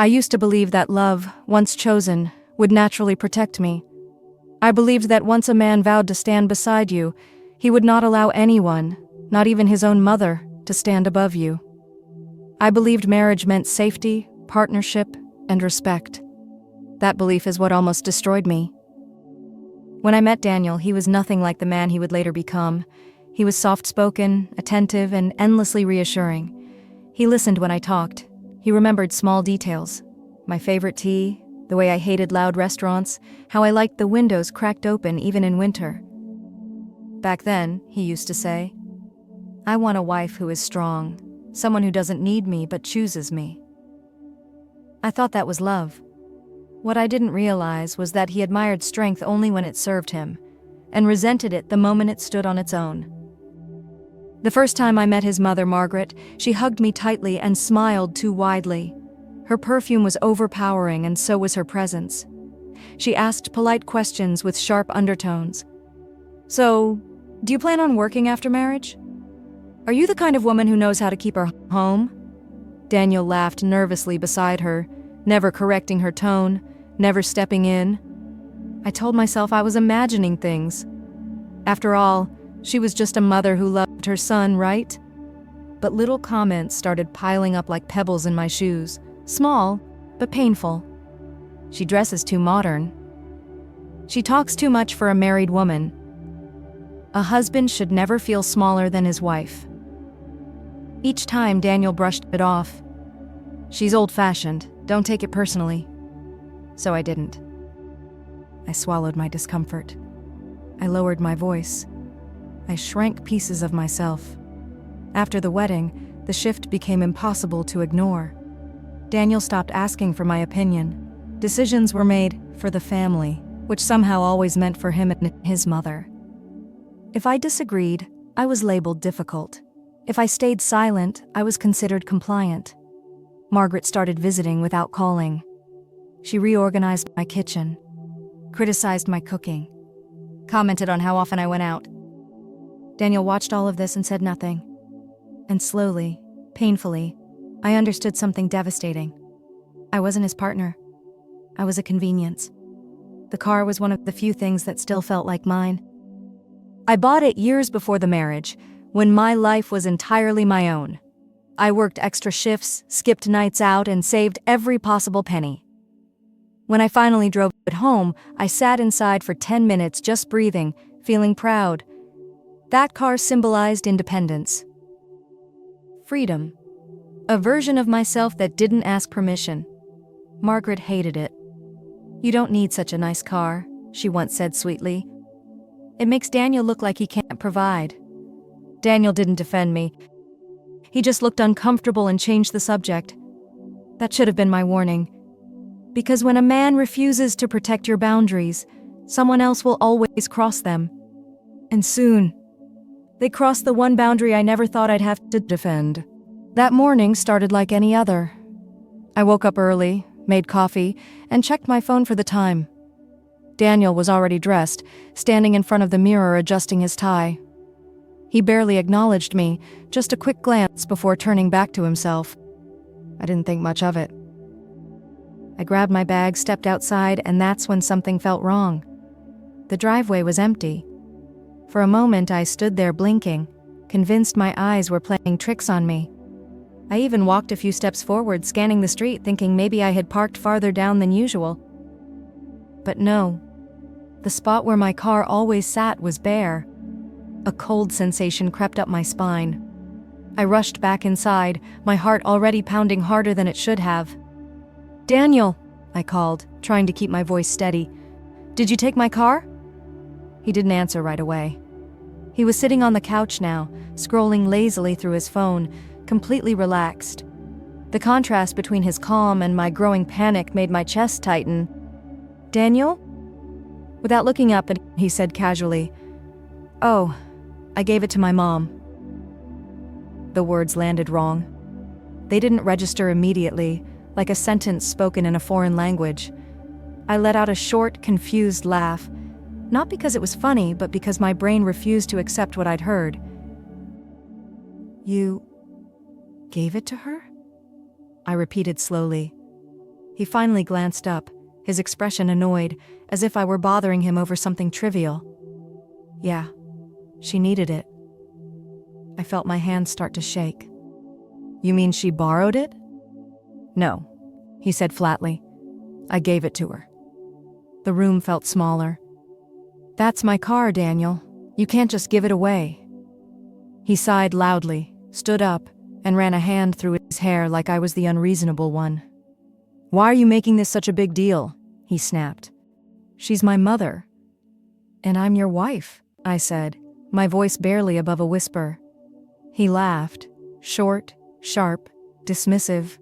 I used to believe that love, once chosen, would naturally protect me. I believed that once a man vowed to stand beside you, he would not allow anyone, not even his own mother, to stand above you. I believed marriage meant safety, partnership, and respect. That belief is what almost destroyed me. When I met Daniel, he was nothing like the man he would later become. He was soft-spoken, attentive, and endlessly reassuring. He listened when I talked. He remembered small details. My favorite tea, the way I hated loud restaurants, how I liked the windows cracked open even in winter. Back then, he used to say, "I want a wife who is strong, someone who doesn't need me but chooses me." I thought that was love. What I didn't realize was that he admired strength only when it served him, and resented it the moment it stood on its own. The first time I met his mother, Margaret, she hugged me tightly and smiled too widely. Her perfume was overpowering, and so was her presence. She asked polite questions with sharp undertones. "So, do you plan on working after marriage? Are you the kind of woman who knows how to keep her home?" Daniel laughed nervously beside her, never correcting her tone, never stepping in. I told myself I was imagining things. After all, she was just a mother who loved her son, right? But little comments started piling up like pebbles in my shoes. Small, but painful. She dresses too modern. She talks too much for a married woman. A husband should never feel smaller than his wife. Each time, Daniel brushed it off. "She's old-fashioned. Don't take it personally." So I didn't. I swallowed my discomfort. I lowered my voice. I shrank pieces of myself. After the wedding, the shift became impossible to ignore. Daniel stopped asking for my opinion. Decisions were made for the family, which somehow always meant for him and his mother. If I disagreed, I was labeled difficult. If I stayed silent, I was considered compliant. Margaret started visiting without calling. She reorganized my kitchen, criticized my cooking, commented on how often I went out. Daniel watched all of this and said nothing. And slowly, painfully, I understood something devastating. I wasn't his partner. I was a convenience. The car was one of the few things that still felt like mine. I bought it years before the marriage, when my life was entirely my own. I worked extra shifts, skipped nights out, and saved every possible penny. When I finally drove it home, I sat inside for 10 minutes just breathing, feeling proud. That car symbolized independence. Freedom. A version of myself that didn't ask permission. Margaret hated it. "You don't need such a nice car," she once said sweetly. "It makes Daniel look like he can't provide." Daniel didn't defend me. He just looked uncomfortable and changed the subject. That should have been my warning. Because when a man refuses to protect your boundaries, someone else will always cross them. And soon, they crossed the one boundary I never thought I'd have to defend. That morning started like any other. I woke up early, made coffee, and checked my phone for the time. Daniel was already dressed, standing in front of the mirror adjusting his tie. He barely acknowledged me, just a quick glance before turning back to himself. I didn't think much of it. I grabbed my bag, stepped outside, and that's when something felt wrong. The driveway was empty. For a moment, I stood there blinking, convinced my eyes were playing tricks on me. I even walked a few steps forward, scanning the street, thinking maybe I had parked farther down than usual. But no. The spot where my car always sat was bare. A cold sensation crept up my spine. I rushed back inside, my heart already pounding harder than it should have. "Daniel," I called, trying to keep my voice steady. "Did you take my car?" He didn't answer right away. He was sitting on the couch now, scrolling lazily through his phone, completely relaxed. The contrast between his calm and my growing panic made my chest tighten. "Daniel?" Without looking up, he said casually, "Oh, I gave it to my mom." The words landed wrong. They didn't register immediately, like a sentence spoken in a foreign language. I let out a short, confused laugh, not because it was funny, but because my brain refused to accept what I'd heard. "You gave it to her?" I repeated slowly. He finally glanced up, his expression annoyed, as if I were bothering him over something trivial. Yeah, she needed it. I felt my hands start to shake. You mean she borrowed it? No, he said flatly. I gave it to her. The room felt smaller. That's my car, Daniel. You can't just give it away. He sighed loudly, stood up, and ran a hand through his hair like I was the unreasonable one. Why are you making this such a big deal? He snapped. She's my mother. And I'm your wife, I said, my voice barely above a whisper. He laughed, short, sharp, dismissive.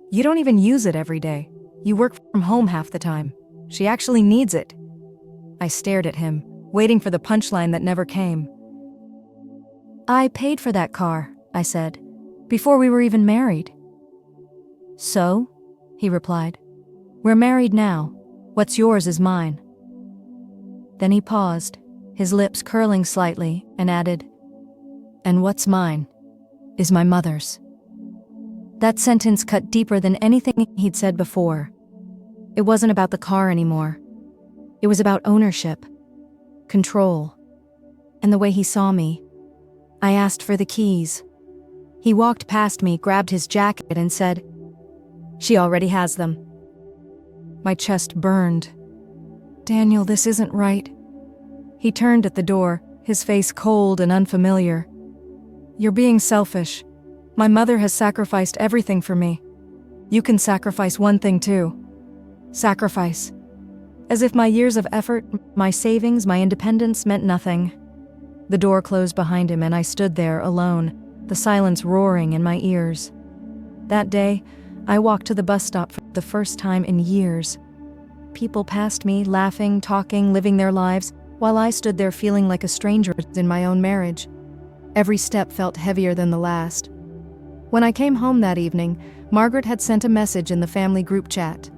You don't even use it every day. You work from home half the time. She actually needs it. I stared at him, waiting for the punchline that never came. I paid for that car, I said, before we were even married. So? He replied. We're married now. What's yours is mine. Then he paused, his lips curling slightly, and added, and what's mine is my mother's. That sentence cut deeper than anything he'd said before. It wasn't about the car anymore. It was about ownership, control, and the way he saw me. I asked for the keys. He walked past me, grabbed his jacket, and said, She already has them. My chest burned. Daniel, this isn't right. He turned at the door, his face cold and unfamiliar. You're being selfish. My mother has sacrificed everything for me. You can sacrifice one thing too. Sacrifice. As if my years of effort, my savings, my independence meant nothing. The door closed behind him and I stood there alone, the silence roaring in my ears. That day, I walked to the bus stop for the first time in years. People passed me, laughing, talking, living their lives, while I stood there feeling like a stranger in my own marriage. Every step felt heavier than the last. When I came home that evening, Margaret had sent a message in the family group chat.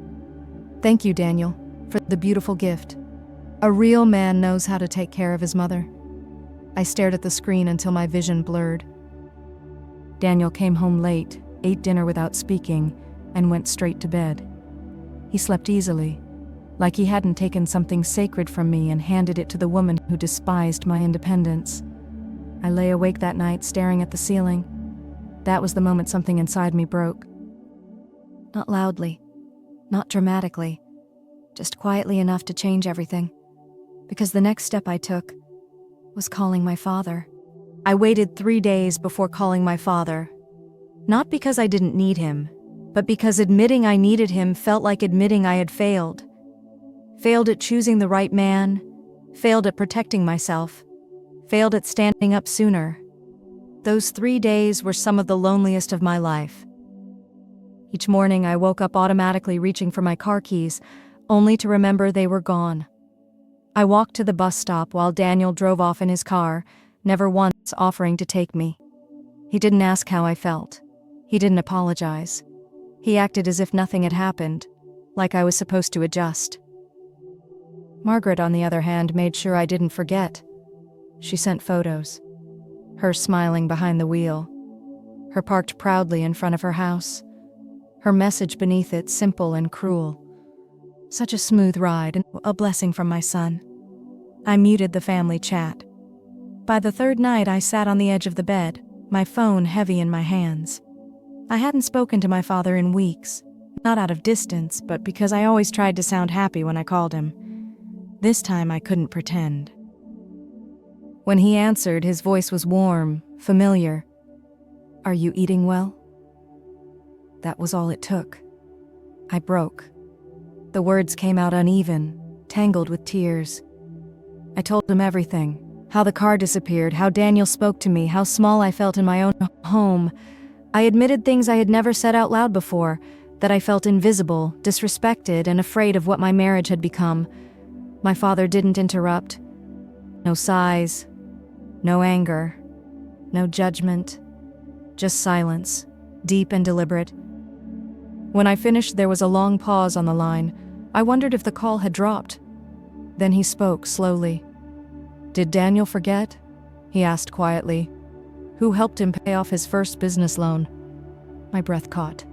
Thank you, Daniel, for the beautiful gift. A real man knows how to take care of his mother. I stared at the screen until my vision blurred. Daniel came home late, ate dinner without speaking, and went straight to bed. He slept easily, like he hadn't taken something sacred from me and handed it to the woman who despised my independence. I lay awake that night, staring at the ceiling. That was the moment something inside me broke. Not loudly, not dramatically, just quietly enough to change everything. Because the next step I took was calling my father. I waited 3 days before calling my father. Not because I didn't need him, but because admitting I needed him felt like admitting I had failed. Failed at choosing the right man, failed at protecting myself, failed at standing up sooner. Those 3 days were some of the loneliest of my life. Each morning I woke up automatically reaching for my car keys, only to remember they were gone. I walked to the bus stop while Daniel drove off in his car, never once offering to take me. He didn't ask how I felt. He didn't apologize. He acted as if nothing had happened, like I was supposed to adjust. Margaret, on the other hand, made sure I didn't forget. She sent photos. Her smiling behind the wheel. Her parked proudly in front of her house. Her message beneath it simple and cruel. Such a smooth ride and a blessing from my son. I muted the family chat. By the third night, I sat on the edge of the bed, my phone heavy in my hands. I hadn't spoken to my father in weeks, not out of distance, but because I always tried to sound happy when I called him. This time I couldn't pretend. When he answered, his voice was warm, familiar. Are you eating well? That was all it took. I broke. The words came out uneven, tangled with tears. I told him everything. How the car disappeared, how Daniel spoke to me, how small I felt in my own home. I admitted things I had never said out loud before, that I felt invisible, disrespected, and afraid of what my marriage had become. My father didn't interrupt. No sighs, no anger, no judgment, just silence, deep and deliberate. When I finished, there was a long pause on the line. I wondered if the call had dropped. Then he spoke slowly. Did Daniel forget? He asked quietly. Who helped him pay off his first business loan? My breath caught.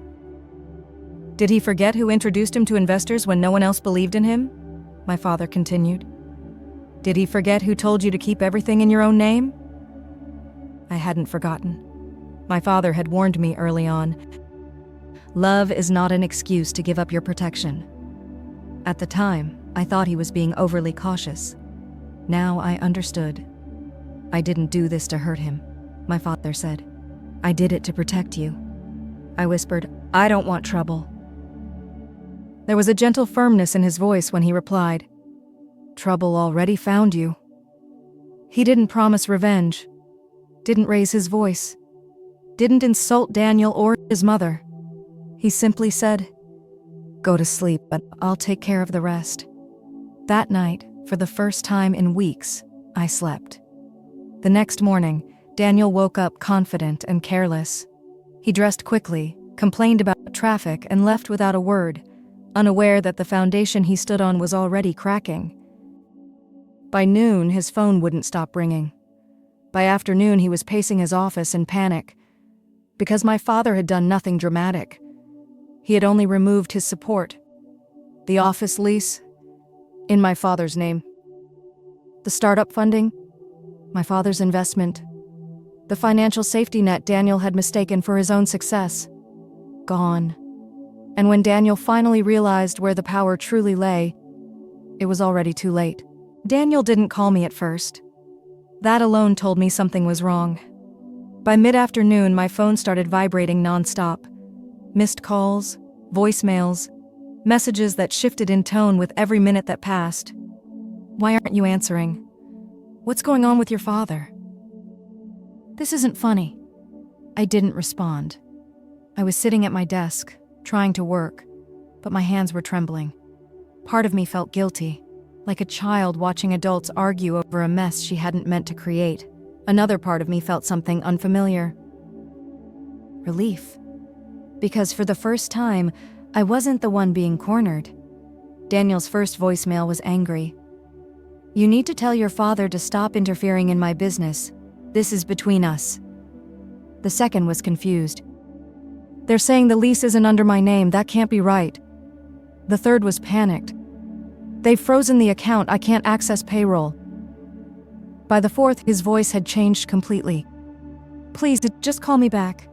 Did he forget who introduced him to investors when no one else believed in him? My father continued. Did he forget who told you to keep everything in your own name? I hadn't forgotten. My father had warned me early on. Love is not an excuse to give up your protection. At the time, I thought he was being overly cautious. Now I understood. I didn't do this to hurt him, my father said. I did it to protect you. I whispered, I don't want trouble. There was a gentle firmness in his voice when he replied, Trouble already found you. He didn't promise revenge, didn't raise his voice, didn't insult Daniel or his mother. He simply said, Go to sleep, but I'll take care of the rest. That night, for the first time in weeks, I slept. The next morning, Daniel woke up confident and careless. He dressed quickly, complained about traffic, and left without a word, unaware that the foundation he stood on was already cracking. By noon, his phone wouldn't stop ringing. By afternoon, he was pacing his office in panic. Because my father had done nothing dramatic. He had only removed his support. The office lease, in my father's name. The startup funding, my father's investment. The financial safety net Daniel had mistaken for his own success. Gone. And when Daniel finally realized where the power truly lay, it was already too late. Daniel didn't call me at first. That alone told me something was wrong. By mid-afternoon, my phone started vibrating nonstop. Missed calls, voicemails, messages that shifted in tone with every minute that passed. Why aren't you answering? What's going on with your father? This isn't funny. I didn't respond. I was sitting at my desk, trying to work, but my hands were trembling. Part of me felt guilty, like a child watching adults argue over a mess she hadn't meant to create. Another part of me felt something unfamiliar. Relief. Because for the first time, I wasn't the one being cornered. Daniel's first voicemail was angry. You need to tell your father to stop interfering in my business. This is between us. The second was confused. They're saying the lease isn't under my name. That can't be right. The third was panicked. They've frozen the account. I can't access payroll. By the fourth, his voice had changed completely. Please, just call me back.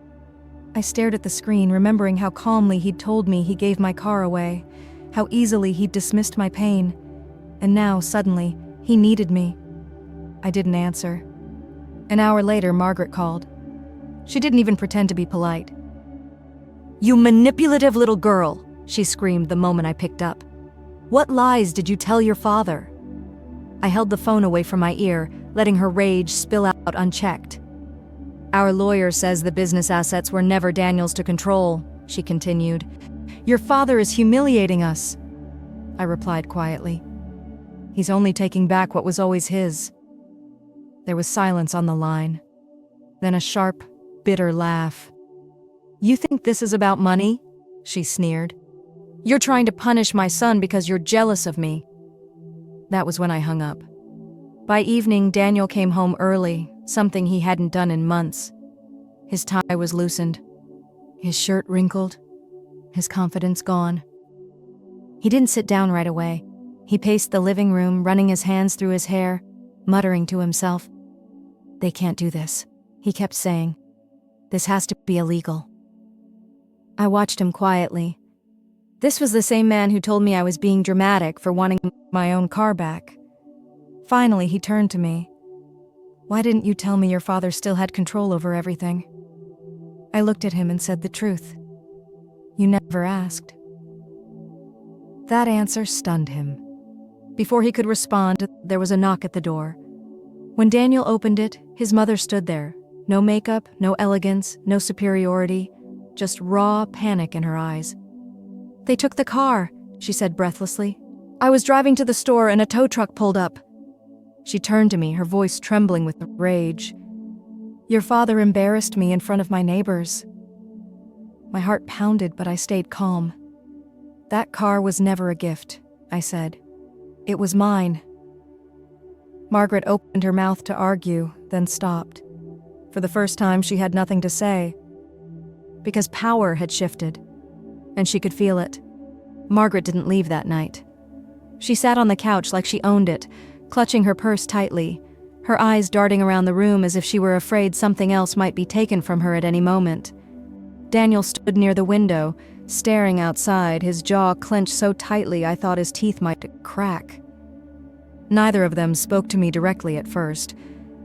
I stared at the screen, remembering how calmly he'd told me he gave my car away, how easily he'd dismissed my pain. And now, suddenly, he needed me. I didn't answer. An hour later, Margaret called. She didn't even pretend to be polite. You manipulative little girl, she screamed the moment I picked up. What lies did you tell your father? I held the phone away from my ear, letting her rage spill out unchecked. Our lawyer says the business assets were never Daniel's to control, she continued. Your father is humiliating us, I replied quietly. He's only taking back what was always his. There was silence on the line. Then a sharp, bitter laugh. You think this is about money? She sneered. You're trying to punish my son because you're jealous of me. That was when I hung up. By evening, Daniel came home early, something he hadn't done in months. His tie was loosened, his shirt wrinkled, his confidence gone. He didn't sit down right away. He paced the living room, running his hands through his hair, muttering to himself. They can't do this, he kept saying. This has to be illegal. I watched him quietly. This was the same man who told me I was being dramatic for wanting my own car back. Finally, he turned to me. Why didn't you tell me your father still had control over everything? I looked at him and said the truth. You never asked. That answer stunned him. Before he could respond, there was a knock at the door. When Daniel opened it, his mother stood there. No makeup, no elegance, no superiority, just raw panic in her eyes. They took the car, she said breathlessly. I was driving to the store and a tow truck pulled up. She turned to me, her voice trembling with rage. Your father embarrassed me in front of my neighbors. My heart pounded, but I stayed calm. That car was never a gift, I said. It was mine. Margaret opened her mouth to argue, then stopped. For the first time, she had nothing to say. Because power had shifted. and she could feel it. Margaret didn't leave that night. She sat on the couch like she owned it, clutching her purse tightly, her eyes darting around the room as if she were afraid something else might be taken from her at any moment. Daniel stood near the window, staring outside, his jaw clenched so tightly I thought his teeth might crack. Neither of them spoke to me directly at first,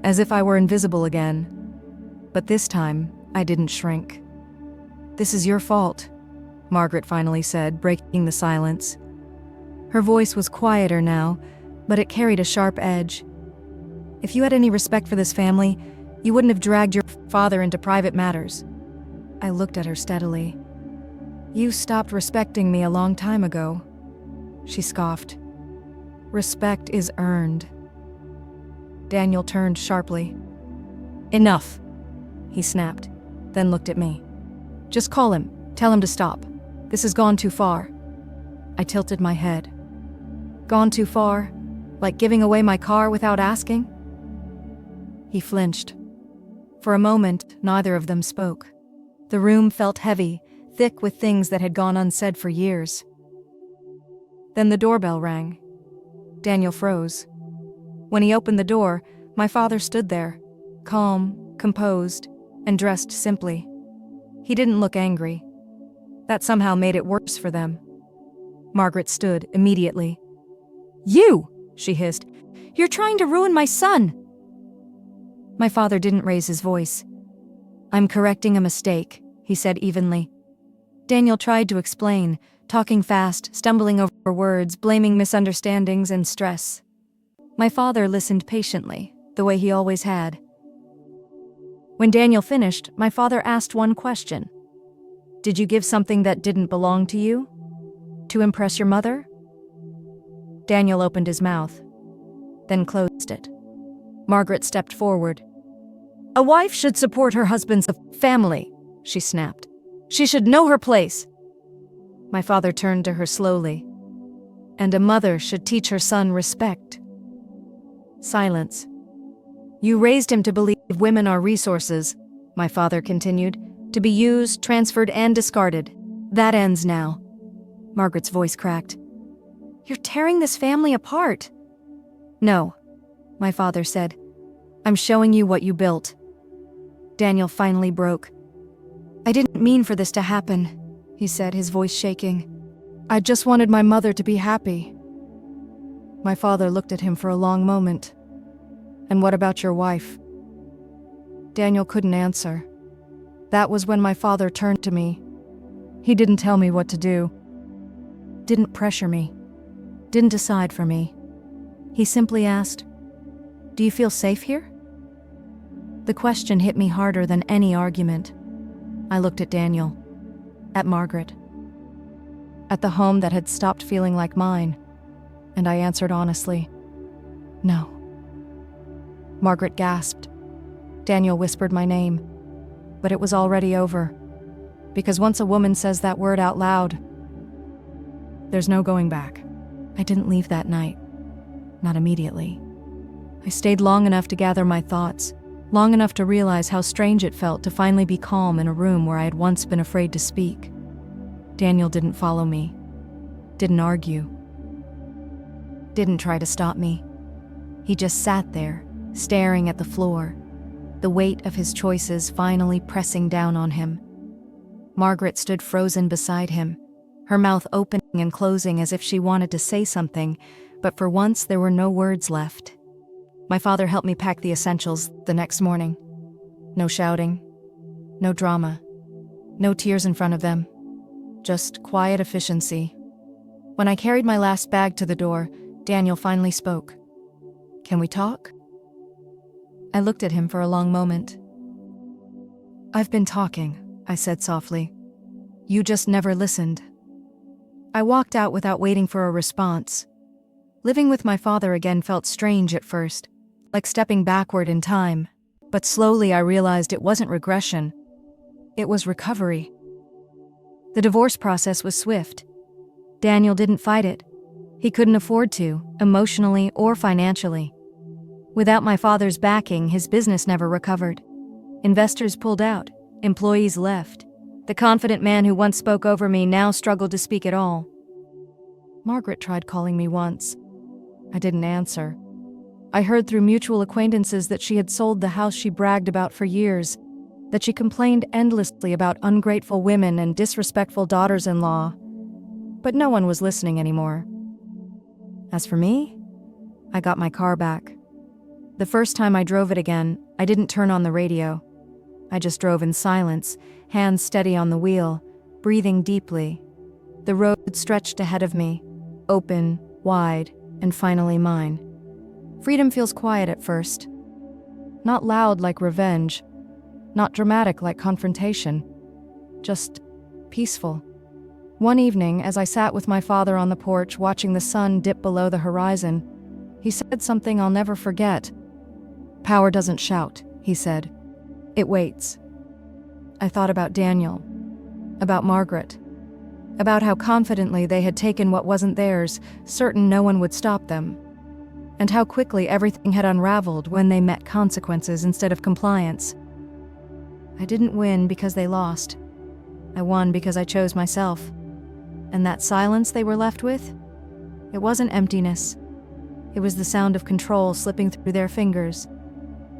as if I were invisible again. But this time, I didn't shrink. "This is your fault," Margaret finally said, breaking the silence. Her voice was quieter now, but it carried a sharp edge. "If you had any respect for this family, you wouldn't have dragged your father into private matters." I looked at her steadily. "You stopped respecting me a long time ago," she scoffed. "Respect is earned." Daniel turned sharply. "Enough," he snapped, then looked at me. "Just call him. Tell him to stop. This has gone too far." I tilted my head. "Gone too far? Like giving away my car without asking?" He flinched. For a moment, neither of them spoke. The room felt heavy, thick with things that had gone unsaid for years. Then the doorbell rang. Daniel froze. When he opened the door, my father stood there, calm, composed, and dressed simply. He didn't look angry. That somehow made it worse for them. Margaret stood immediately. "You!" she hissed. "You're trying to ruin my son!" My father didn't raise his voice. "I'm correcting a mistake," he said evenly. Daniel tried to explain, talking fast, stumbling over words, blaming misunderstandings and stress. My father listened patiently, the way he always had. When Daniel finished, my father asked one question. "Did you give something that didn't belong to you? To impress your mother?" Daniel opened his mouth, then closed it. Margaret stepped forward. "A wife should support her husband's family," she snapped. "She should know her place." My father turned to her slowly. "And a mother should teach her son respect." Silence. "You raised him to believe women are resources," my father continued, "to be used, transferred, and discarded. That ends now." Margaret's voice cracked. "You're tearing this family apart." "No," my father said. "I'm showing you what you built." Daniel finally broke. "I didn't mean for this to happen," he said, his voice shaking. "I just wanted my mother to be happy." My father looked at him for a long moment. "And what about your wife?" Daniel couldn't answer. That was when my father turned to me. He didn't tell me what to do. Didn't pressure me. Didn't decide for me. He simply asked, "Do you feel safe here?" The question hit me harder than any argument. I looked at Daniel, at Margaret, at the home that had stopped feeling like mine, and I answered honestly, "No." Margaret gasped. Daniel whispered my name, but it was already over, because once a woman says that word out loud, there's no going back. I didn't leave that night, not immediately. I stayed long enough to gather my thoughts, long enough to realize how strange it felt to finally be calm in a room where I had once been afraid to speak. Daniel didn't follow me, didn't argue, didn't try to stop me. He just sat there, staring at the floor, the weight of his choices finally pressing down on him. Margaret stood frozen beside him, her mouth opening and closing as if she wanted to say something, but for once there were no words left. My father helped me pack the essentials the next morning. No shouting, no drama, no tears in front of them, just quiet efficiency. When I carried my last bag to the door, Daniel finally spoke. "Can we talk?" I looked at him for a long moment. "I've been talking," I said softly. "You just never listened." I walked out without waiting for a response. Living with my father again felt strange at first, like stepping backward in time, but slowly I realized it wasn't regression. It was recovery. The divorce process was swift. Daniel didn't fight it. He couldn't afford to, emotionally or financially. Without my father's backing, his business never recovered. Investors pulled out, employees left. The confident man who once spoke over me now struggled to speak at all. Margaret tried calling me once. I didn't answer. I heard through mutual acquaintances that she had sold the house she bragged about for years, that she complained endlessly about ungrateful women and disrespectful daughters-in-law. But no one was listening anymore. As for me, I got my car back. The first time I drove it again, I didn't turn on the radio. I just drove in silence, hands steady on the wheel, breathing deeply. The road stretched ahead of me, open, wide, and finally mine. Freedom feels quiet at first. Not loud like revenge, not dramatic like confrontation, just peaceful. One evening, as I sat with my father on the porch watching the sun dip below the horizon, he said something I'll never forget. "Power doesn't shout," he said. "It waits." I thought about Daniel, about Margaret, about how confidently they had taken what wasn't theirs, certain no one would stop them, and how quickly everything had unraveled when they met consequences instead of compliance. I didn't win because they lost. I won because I chose myself. And that silence they were left with? It wasn't emptiness. It was the sound of control slipping through their fingers,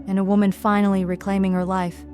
and a woman finally reclaiming her life.